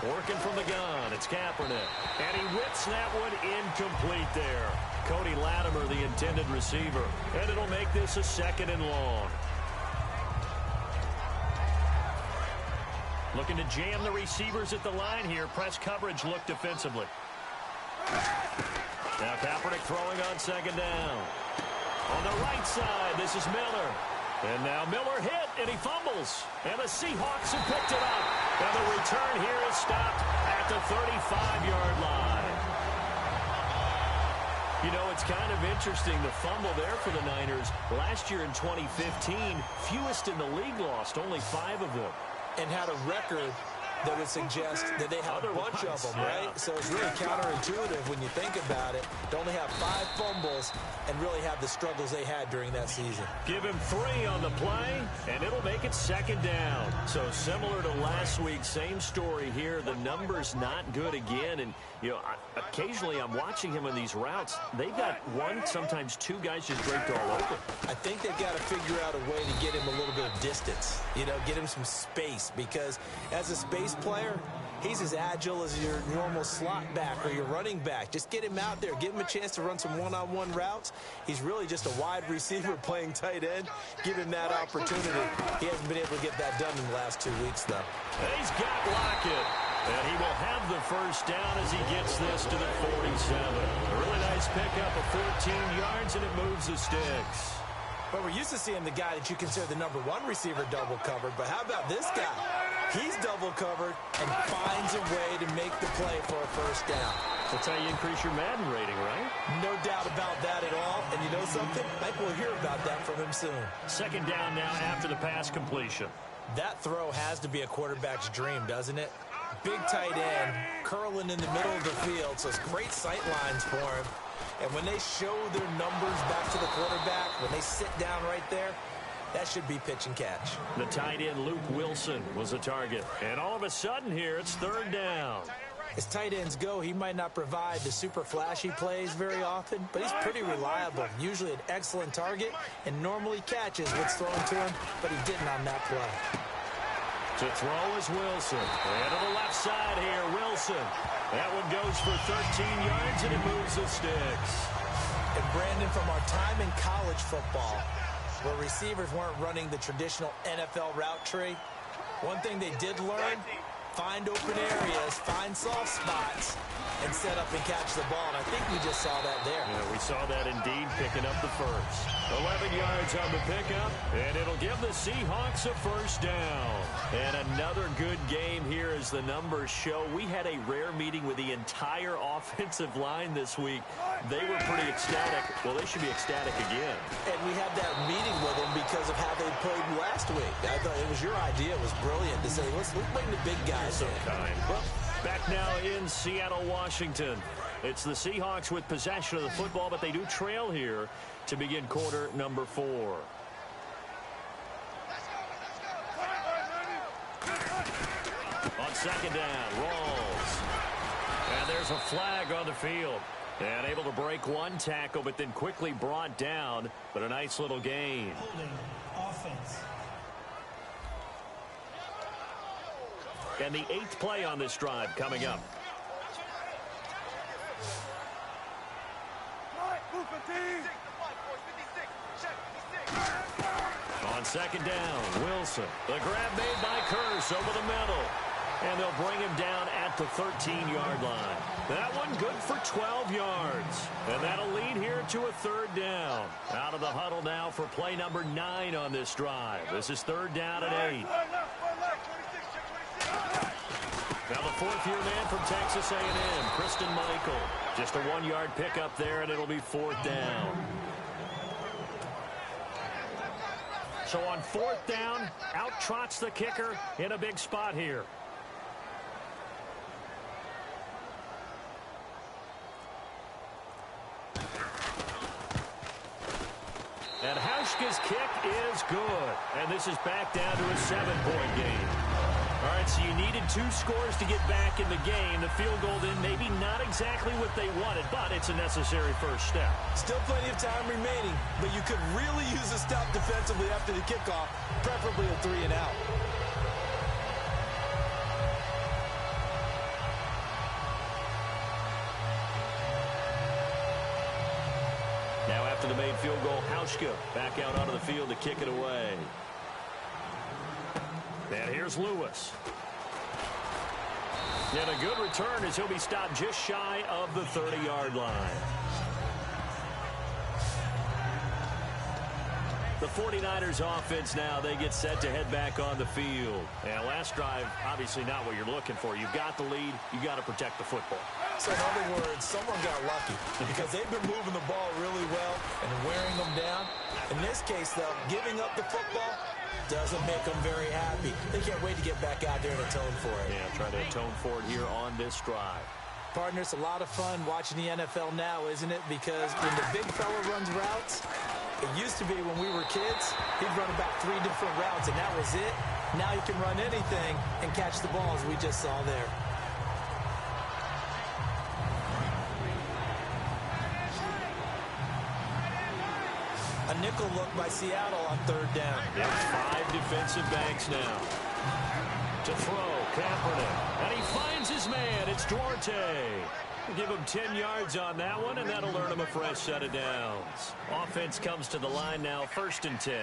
Working from the gun, it's Kaepernick. And he whips that one incomplete there. Cody Latimer, the intended receiver. And it'll make this a 2nd and long. Looking to jam the receivers at the line here. Press coverage look defensively. Now Kaepernick throwing on 2nd down. On the right side, this is Miller. And now Miller hit, and he fumbles. And the Seahawks have picked it up. And the return here is stopped at the 35-yard line. You know, it's kind of interesting, the fumble there for the Niners. Last year in 2015, fewest in the league lost, only 5 of them. And had a record that would suggest that they have a bunch of them, right? Yeah. So it's really counterintuitive when you think about it to only have 5 fumbles and really have the struggles they had during that season. Give him 3 on the play, and it'll make it 2nd down. So similar to last week, same story here. The numbers not good again, and you know, occasionally I'm watching him on these routes. They've got 1, sometimes 2 guys just draped all over. I think they've got to figure out a way to get him a little bit of distance, you know, get him some space, because as a space player, he's as agile as your normal slot back or your running back. Just get him out there. Give him a chance to run some one-on-one routes. He's really just a wide receiver playing tight end. Give him that opportunity. He hasn't been able to get that done in the last 2 weeks, though. And he's got Lockett. And he will have the first down as he gets this to the 47. A really nice pickup of 14 yards, and it moves the sticks. But we're used to seeing the guy that you consider the number 1 receiver double covered. But how about this guy? He's double covered and finds a way to make the play for a first down. That's how you increase your Madden rating, right? No doubt about that at all. And you know something? I think we'll hear about that from him soon. 2nd down now after the pass completion. That throw has to be a quarterback's dream, doesn't it? Big tight end, curling in the middle of the field, so it's great sight lines for him. And when they show their numbers back to the quarterback, when they sit down right there, that should be pitch and catch. The tight end, Luke Wilson, was the target. And all of a sudden here, it's 3rd down. As tight ends go, he might not provide the super flashy plays very often, but he's pretty reliable. Usually an excellent target, and normally catches what's thrown to him, but he didn't on that play. To throw is Wilson. And to the left side here, Wilson. That one goes for 13 yards, and it moves the sticks. And Brandon, from our time in college football, where receivers weren't running the traditional NFL route tree, one thing they did learn, find open areas, find soft spots, and set up and catch the ball. And I think we just saw that there. Yeah, we saw that indeed, picking up the first. 11 yards on the pickup, and it'll give the Seahawks a first down. And another good game here as the numbers show. We had a rare meeting with the entire offensive line this week. They were pretty ecstatic. Well, they should be ecstatic again. And we had that meeting with them because of how they played last week. I thought it was your idea. It was brilliant to say, let's bring the big guys So in. kind. Well, back now in Seattle, Washington. It's the Seahawks with possession of the football, but they do trail here to begin quarter number 4. On second down, Rawls. And there's a flag on the field. And able to break one tackle, but then quickly brought down. But a nice little gain. Holding offense. And the 8th play on this drive coming up. On second down, Wilson. The grab made by Curse over the middle. And they'll bring him down at the 13-yard line. That one good for 12 yards. And that'll lead here to a third down. Out of the huddle now for play number 9 on this drive. This is third down and 8. Now the fourth-year man from Texas A&M, Christian Michael. Just a 1-yard pickup there, and it'll be fourth down. So on fourth down, out trots the kicker in a big spot here. And Hauschka's kick is good. And this is back down to a 7-point game. All right, so you needed 2 scores to get back in the game. The field goal then maybe not exactly what they wanted, but it's a necessary first step. Still plenty of time remaining, but you could really use a stop defensively after the kickoff, preferably a 3 and out. Now after the made field goal, Hauschka back out onto the field to kick it away. And here's Lewis. And a good return as he'll be stopped just shy of the 30-yard line. The 49ers offense now, they get set to head back on the field. And last drive, obviously not what you're looking for. You've got the lead. You've got to protect the football. So in other words, someone got lucky because they've been moving the ball really well and wearing them down. In this case, though, giving up the football doesn't make them very happy. They can't wait to get back out there and atone for it. Yeah, try to atone for it here on this drive. Partner, it's a lot of fun watching the NFL now, isn't it? Because when the big fella runs routes, it used to be when we were kids, he'd run about 3 different routes, and that was it. Now he can run anything and catch the ball, as we just saw there. A nickel look by Seattle on third down. It's 5 defensive backs now. To throw, Kaepernick. And he finds his man. It's Duarte. Give him 10 yards on that one, and that'll earn him a fresh set of downs. Offense comes to the line now, 1st and 10.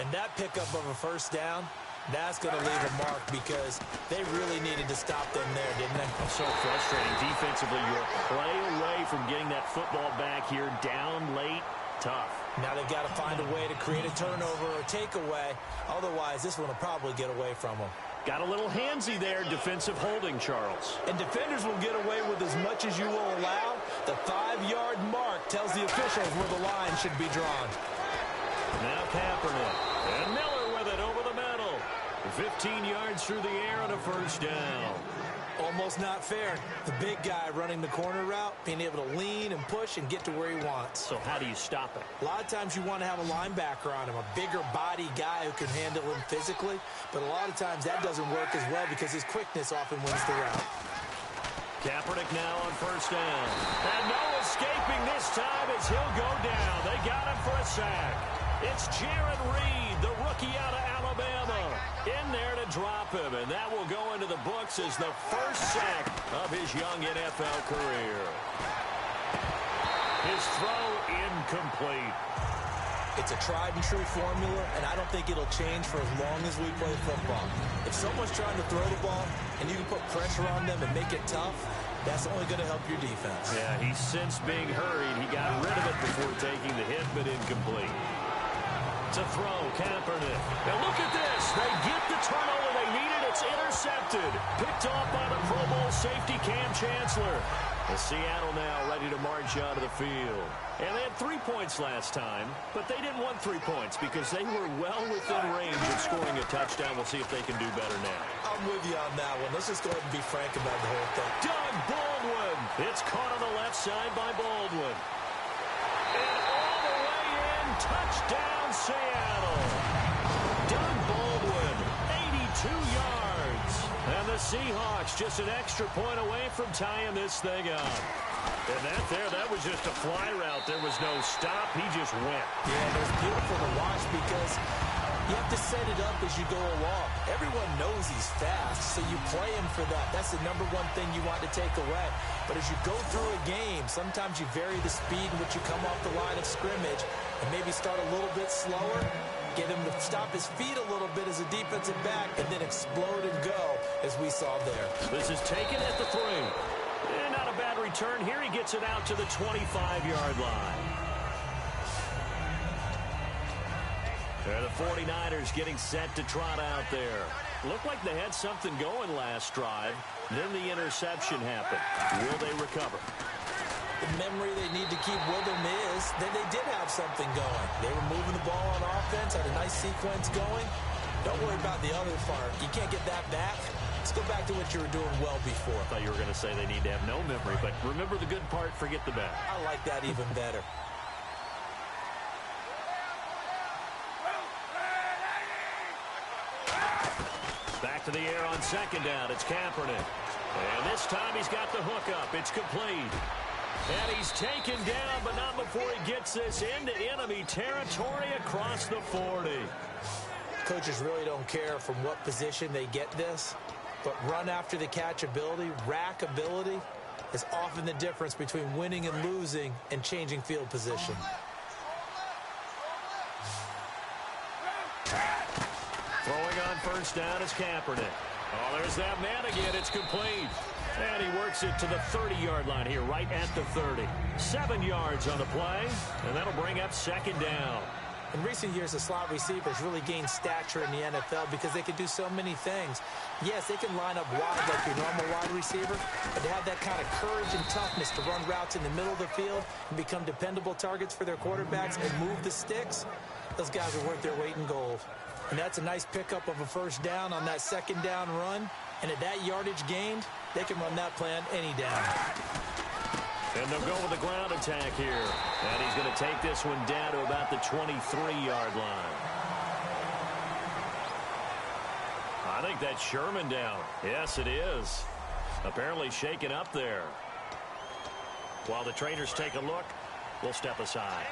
And that pickup of a first down, that's going to leave a mark because they really needed to stop them there, didn't they? So frustrating. Defensively, you're a play away from getting that football back here down late. Tough. Now they've got to find a way to create a turnover or takeaway. Otherwise, this one will probably get away from them. Got a little handsy there, defensive holding, Charles. And defenders will get away with as much as you will allow. The 5-yard mark tells the officials where the line should be drawn. Now Kaepernick. And Miller with it over the middle. 15 yards through the air and a first down. Almost not fair. The big guy running the corner route, being able to lean and push and get to where he wants. So how do you stop it? A lot of times you want to have a linebacker on him, a bigger body guy who can handle him physically. But a lot of times that doesn't work as well because his quickness often wins the route. Kaepernick now on first down. And no escaping this time as he'll go down. They got him for a sack. It's Jaron Reed, the rookie out of Alabama, in there to drop him. And that will go into the books as the first sack of his young NFL career. His throw incomplete. It's a tried-and-true formula, and I don't think it'll change for as long as we play football. If someone's trying to throw the ball and you can put pressure on them and make it tough, That's only going to help your defense. Yeah, he's since being hurried. He got rid of it before taking the hit, but incomplete. To throw, Kaepernick. And look at this. They get the turnover they needed. It's intercepted. Picked off by the Pro Bowl safety, Cam Chancellor. The Seattle now ready to march out of the field. And they had 3 points last time, but they didn't want 3 points because they were well within range of scoring a touchdown. We'll see if they can do better now. I'm with you on that one. Let's just go ahead and be frank about the whole thing. Doug Baldwin. It's caught on the left side by Baldwin. And all the way in, touchdown Seattle. Doug Baldwin, 82 yards. And the Seahawks just an extra point away from tying this thing up. And that was just a fly route. There was no stop. He just went. Yeah, it was beautiful to watch because you have to set it up as you go along. Everyone knows he's fast, so you play him for that. That's the number one thing you want to take away. But as you go through a game, sometimes you vary the speed in which you come off the line of scrimmage and maybe start a little bit slower, get him to stop his feet a little bit as a defensive back, and then explode and go, as we saw there. This is taken at the 3. And not a bad return here. He gets it out to the 25-yard line. They're the 49ers getting set to trot out there. Looked like they had something going last drive. Then the interception happened. Will they recover? The memory they need to keep with them is that they did have something going. They were moving the ball on offense, had a nice sequence going. Don't worry about the other part. You can't get that back. Let's go back to what you were doing well before. I thought you were going to say they need to have no memory, but remember the good part, forget the bad. I like that even better. Back to the air on second down. It's Kaepernick. And this time he's got the hook up. It's complete. And he's taken down, but not before he gets this into enemy territory across the 40. Coaches really don't care from what position they get this, but run after the catch ability, rack ability, is often the difference between winning and losing and changing field position. Throwing on first down is Kaepernick. Oh, there's that man again. It's complete. And he works it to the 30-yard line here, right at the 30. 7 yards on the play, and that'll bring up second down. In recent years, the slot receivers really gained stature in the NFL because they can do so many things. Yes, they can line up wide like your normal wide receiver, but to have that kind of courage and toughness to run routes in the middle of the field and become dependable targets for their quarterbacks and move the sticks, those guys are worth their weight in gold. And that's a nice pickup of a first down on that second down run. And at that yardage gained, they can run that play on any down. And they'll go with the ground attack here. And he's going to take this one down to about the 23-yard line. I think that's Sherman down. Yes, it is. Apparently shaken up there. While the trainers take a look, we'll step aside.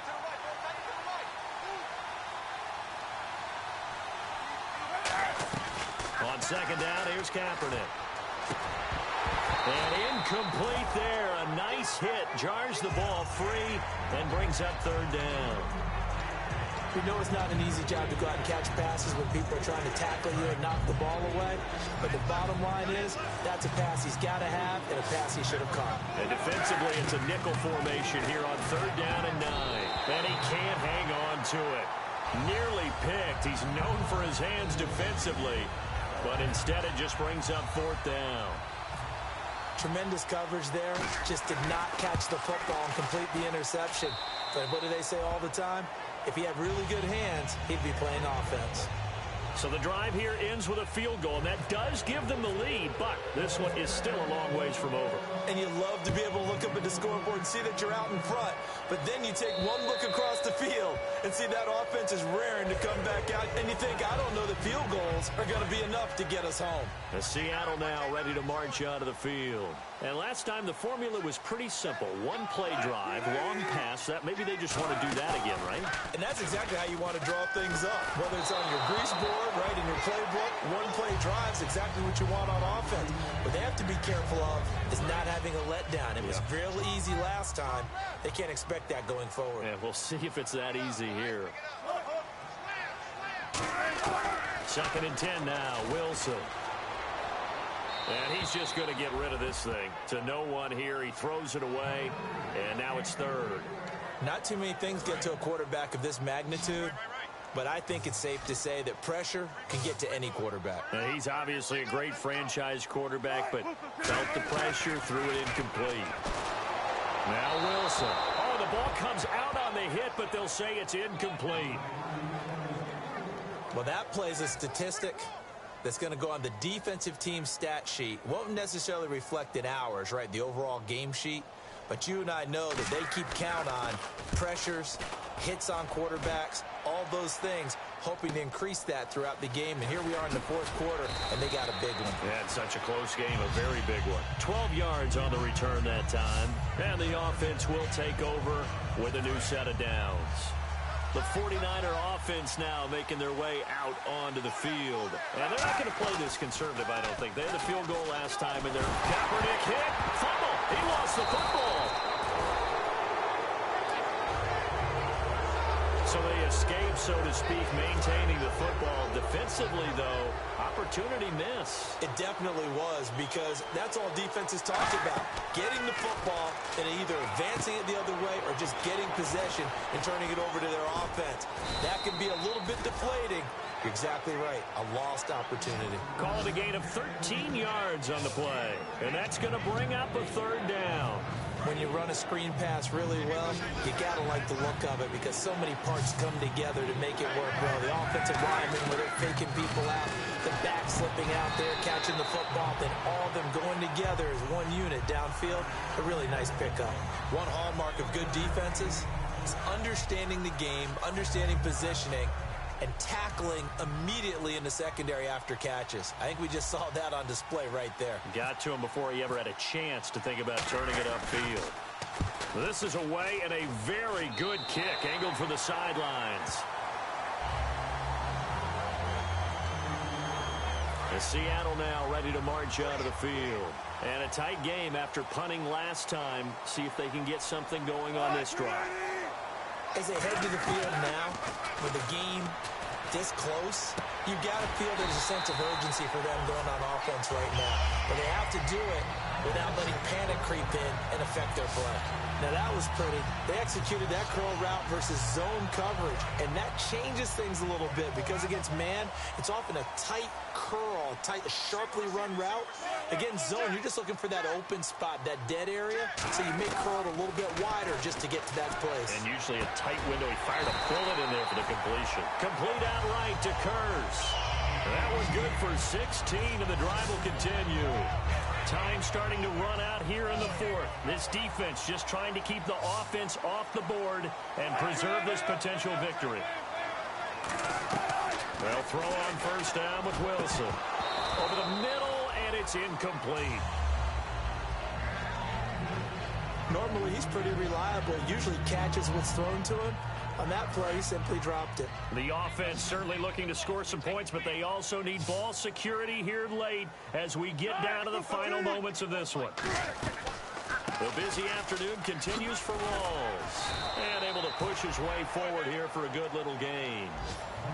On second down, here's Kaepernick. And incomplete there. A nice hit. Jars the ball free and brings up third down. We know it's not an easy job to go out and catch passes when people are trying to tackle you and knock the ball away. But the bottom line is, that's a pass he's got to have and a pass he should have caught. And defensively, it's a nickel formation here on third down and 9. And he can't hang on to it. Nearly picked. He's known for his hands defensively. But instead, it just brings up fourth down. Tremendous coverage there. Just did not catch the football and complete the interception. But what do they say all the time? If he had really good hands, he'd be playing offense. So the drive here ends with a field goal, and that does give them the lead, but this one is still a long ways from over. And you love to be able to look up at the scoreboard and see that you're out in front, but then you take one look across the field and see that offense is raring to come back out, and you think, I don't know that field goals are going to be enough to get us home. The Seattle now ready to march out of the field. And last time the formula was pretty simple. One play drive, long pass. That maybe they just want to do that again, right? And that's exactly how you want to draw things up. Whether it's on your grease board, right, in your playbook, one play drive is exactly what you want on offense. What they have to be careful of is not having a letdown. It was real easy last time. They can't expect that going forward. Yeah, we'll see if it's that easy here. Second and 10 now, Wilson. And he's just going to get rid of this thing. To no one here. He throws it away, and now it's third. Not too many things get to a quarterback of this magnitude, but I think it's safe to say that pressure can get to any quarterback. Now, he's obviously a great franchise quarterback, but felt the pressure, threw it incomplete. Now Wilson. Oh, the ball comes out on the hit, but they'll say it's incomplete. Well, that plays a statistic that's going to go on the defensive team stat sheet. Won't necessarily reflect in ours, right, the overall game sheet. But you and I know that they keep count on pressures, hits on quarterbacks, all those things, hoping to increase that throughout the game. And here we are in the fourth quarter, and they got a big one. Yeah, it's such a close game, a very big one. 12 yards on the return that time. And the offense will take over with a new set of downs. The 49er offense now making their way out onto the field. And they're not going to play this conservative, I don't think. They had a field goal last time, and their Kaepernick hit. Fumble. He lost the football. So they escape, so to speak, maintaining the football. Defensively, though, opportunity miss. It definitely was, because that's all defenses talk about. Getting the football and either advancing it the other way or just getting possession and turning it over to their offense. That can be a little bit deflating. You're exactly right. A lost opportunity. Call it a gain of 13 yards on the play. And that's going to bring up a third down. When you run a screen pass really well, you got to like the look of it, because so many parts come together to make it work well. The offensive linemen, where they're faking people out, the back slipping out there, catching the football, then all of them going together as one unit downfield. A really nice pickup. One hallmark of good defenses is understanding the game, understanding positioning, and tackling immediately in the secondary after catches. I think we just saw that on display right there. Got to him before he ever had a chance to think about turning it upfield. This is away, and a very good kick angled for the sidelines. And Seattle now ready to march out of the field. And a tight game after punting last time. See if they can get something going on this drive. As they head to the field now, with the game this close, you've got to feel there's a sense of urgency for them going on offense right now. But they have to do it without letting panic creep in and affect their play. Now, that was pretty. They executed that curl route versus zone coverage, and that changes things a little bit, because against man, it's often a tight curl, sharply run route. Against zone, you're just looking for that open spot, that dead area, so you may curl it a little bit wider just to get to that place. And usually a tight window. He fired a bullet in there for the completion. Complete outright to Kurz. That was good for 16, and the drive will continue. Time starting to run out here in the fourth. This defense just trying to keep the offense off the board and preserve this potential victory. They'll throw on first down with Wilson. Over the middle, and it's incomplete. Normally, he's pretty reliable. Usually catches what's thrown to him. On that play, he simply dropped it. The offense certainly looking to score some points, but they also need ball security here late as we get down to the final moments of this one. The busy afternoon continues for Rawls. And able to push his way forward here for a good little gain.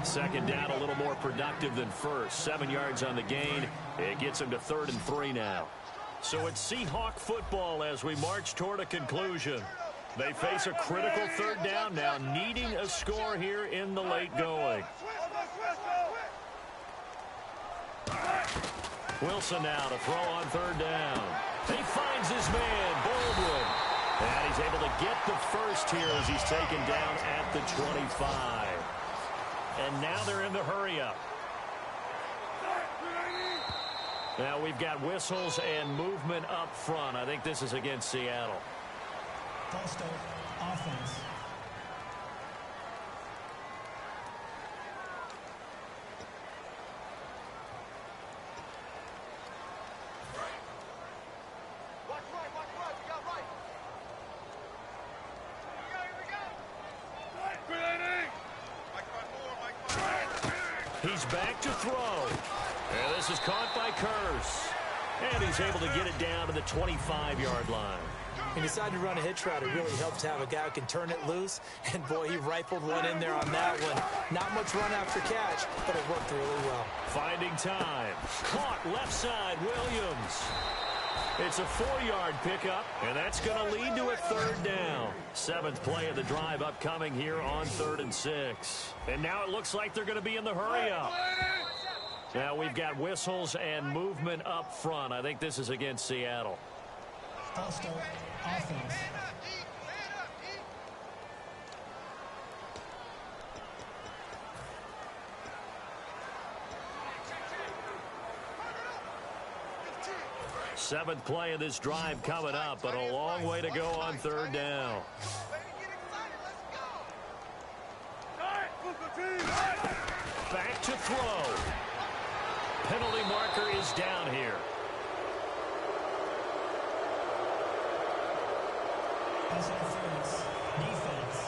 Second down, a little more productive than first. 7 yards on the gain. It gets him to 3rd and 3 now. So it's Seahawk football as we march toward a conclusion. They face a critical third down now, needing a score here in the late going. Wilson now to throw on third down. He finds his man, Baldwin. And he's able to get the first here as he's taken down at the 25. And now they're in the hurry-up. Now we've got whistles and movement up front. I think this is against Seattle. False start, offense. Watch right, we got right. Here we go. He's back to throw. And this is caught by Kurz. And he's able to get it down to the 25-yard line. He decided to run a hitch route. It really helps to have a guy who can turn it loose. And, boy, he rifled one in there on that one. Not much run after catch, but it worked really well. Finding time. Caught left side, Williams. It's a 4-yard pickup, and that's going to lead to a third down. 7th play of the drive upcoming here on 3rd and 6. And now it looks like they're going to be in the hurry up. Now we've got whistles and movement up front. I think this is against Seattle. False start, offense. Seventh play of this drive coming up, but a long way to go on 3rd down. Back to throw. Penalty marker is down here. Pass interference, defense.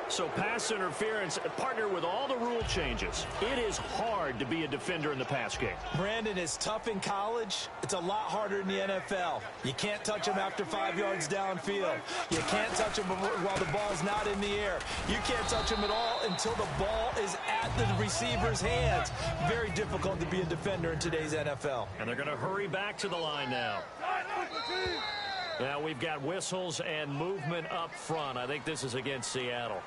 So pass interference, partner with all the rule changes. It is hard to be a defender in the pass game. Brandon, is tough in college. It's a lot harder in the NFL. You can't touch him after 5 yards downfield. You can't touch him while the ball's not in the air. You can't touch him at all until the ball is at the receiver's hands. Very difficult to be a defender in today's NFL. And they're going to hurry back to the line now. Now we've got whistles and movement up front. I think this is against Seattle.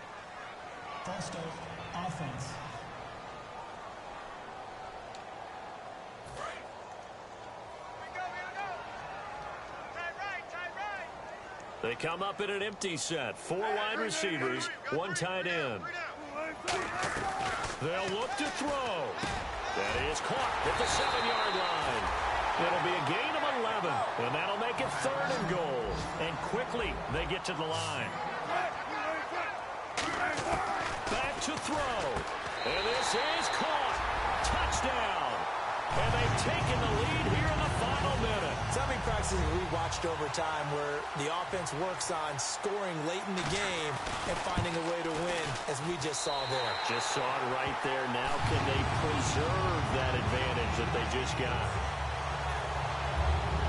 False start, offense. They come up in an empty set. 4 wide receivers, 1 tight end. They'll look to throw. That is caught at the 7-yard line. It'll be a gain of 11, and that'll make it 3rd and goal. And quickly, they get to the line. Back to throw. And this is caught. Touchdown. And they've taken the lead here in the final minute. So many practices we watched over time where the offense works on scoring late in the game and finding a way to win, as we just saw there. Just saw it right there. Now can they preserve that advantage that they just got?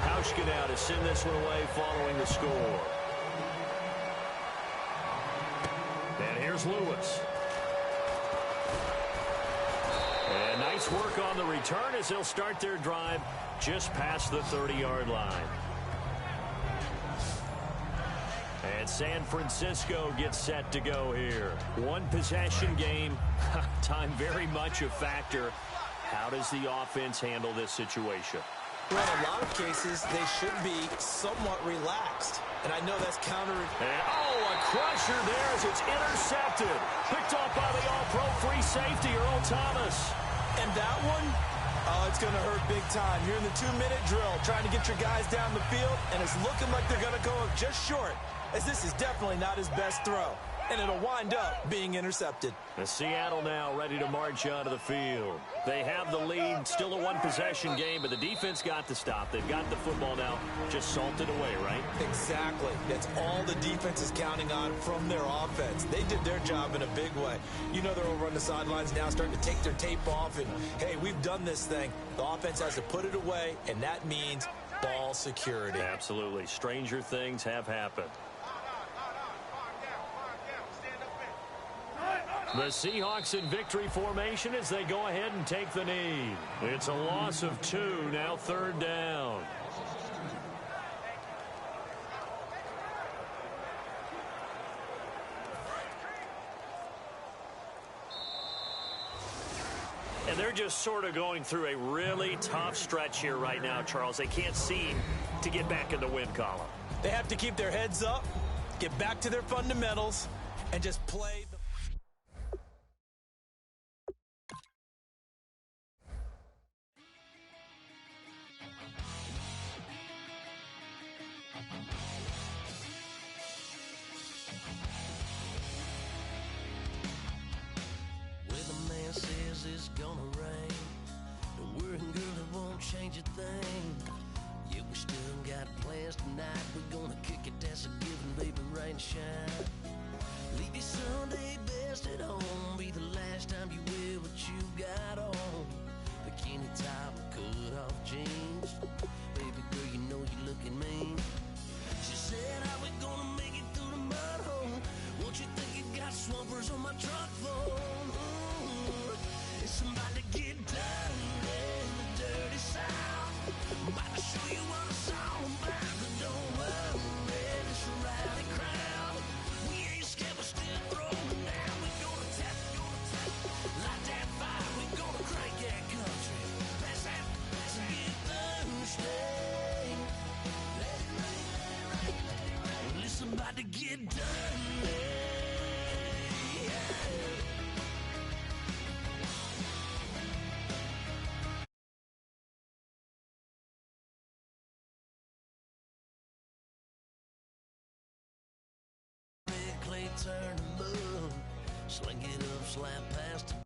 Hauschka now to send this one away following the score. And here's Lewis. And nice work on the return as they'll start their drive just past the 30-yard line. And San Francisco gets set to go here. 1 possession game. Time very much a factor. How does the offense handle this situation? Well, in a lot of cases, they should be somewhat relaxed. And I know that's counter. And, a crusher there as it's intercepted. Picked off by the all-pro free safety, Earl Thomas. And that one, it's going to hurt big time. You're in the 2-minute drill, trying to get your guys down the field, and it's looking like they're going to go just short, as this is definitely not his best throw. And it'll wind up being intercepted. The Seattle now ready to march onto the field. They have the lead, still a 1-possession game, but the defense got to stop. They've got the football now, just salted away, right? Exactly. That's all the defense is counting on from their offense. They did their job in a big way. You know they're over on the sidelines now starting to take their tape off, and, hey, we've done this thing. The offense has to put it away, and that means ball security. Absolutely. Stranger things have happened. The Seahawks in victory formation as they go ahead and take the knee. It's a loss of 2, now 3rd down. And they're just sort of going through a really tough stretch here right now, Charles. They can't seem to get back in the win column. They have to keep their heads up, get back to their fundamentals, and just play. It's gonna rain. Don't worry, girl, it won't change a thing. Yeah, we still got plans tonight. We're gonna kick it, that's a given, baby, rain and shine. Leave your Sunday best at home. Be the last time you wear what you got on. Bikini top, cut off jeans. Baby, about to get done. Red clay turn to mud, sling it up, slap past